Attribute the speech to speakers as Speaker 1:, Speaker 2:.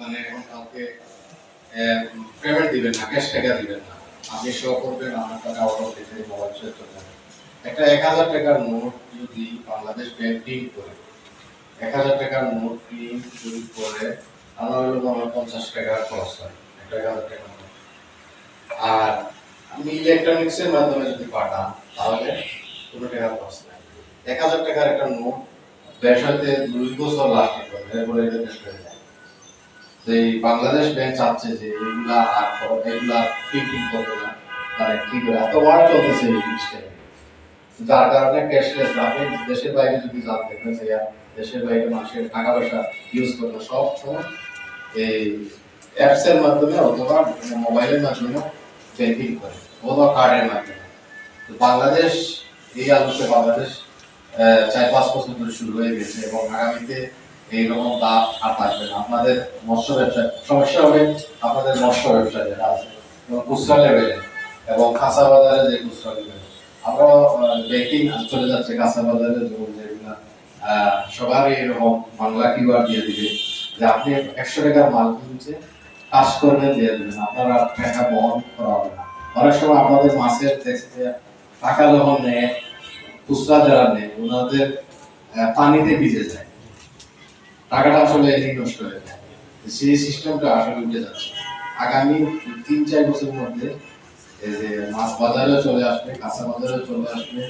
Speaker 1: মানে এখন কাউকে পেমেন্ট দিবেন না, ক্যাশ টাকা দিবেন না, আপনি শো করবেন আমার টাকা অটোমেটিক্যালি মোবাইল চলে যাবে। একটা ১,০০০ টাকার নোট যদি বাংলাদেশ ব্যাংক প্রিন্ট করে, ১,০০০ টাকার নোট প্রিন্ট যদি করে, আমার হলো মনে হয় ৫০ টাকা খরচ হয় একটা ১,০০০ টাকার নোট। আর আমি ইলেকট্রনিক্সের মাধ্যমে যদি পাঠান তাহলে কোনো টাকা খরচ নাই। ১,০০০ টাকার একটা নোট দেশ হইতে ২ বছর লাগতে পারে, এরপরে এটা দেশ হয়ে যায়। এই বাংলাদেশ ব্যাংক চাচ্ছে যে এগুলা আর এগুলা প্রিন্টিং করবে না, মানে কি করে এত ওয়ার্ড চলতেছে এই জিনিসটা, যার কারণে ক্যাশলেস। আপনি দেশের বাইরে যদি যান দেখবেন যে দেশের বাইরে মানুষের টাকা পয়সা ইউজ করতে সব সময় এই অ্যাপস এর মাধ্যমে অথবা মোবাইলের মাধ্যমে ব্যাংকিং করে অথবা কার্ডের মাধ্যমে। তো বাংলাদেশ এই আলোকে বাংলাদেশ ৪-৫ বছর ধরে শুরু হয়ে গেছে এবং আগামীতে এইরকম দাম আর থাকবে না। আপনাদের মৎস্য ব্যবসায় সমস্যা হবে, আপনাদের মৎস্য ব্যবসা যেটা আছে এবং খুচরা লেভেলে এবং কাঁচা বাজারে যে খুচরা লেভেলে আমরা ব্যাংকিং চলে যাচ্ছে কাঁচা বাজারে, যেগুলো সবারই এরকম বাংলা কিউআর দিয়ে দিবে যে আপনি ১০০ টাকার মাল কিনছে, কাজ করবেন দিয়ে দেবেন, আপনারা টাকা বহন করা হবে না। অনেক সময় আপনাদের মাছের টাকা যখন নেয়, খুচরা যারা নেয় ওনাদের পানিতে ভিজে যায়, টাকাটা আসলে এদিকে নষ্ট হয়ে যায়। সেই সিস্টেমটা আসলে উঠে যাচ্ছে। আগামী ৩-৪ বছরের মধ্যে এই যে মাছ বাজারে চলে আসবে, কাঁচা বাজারে চলে আসবে।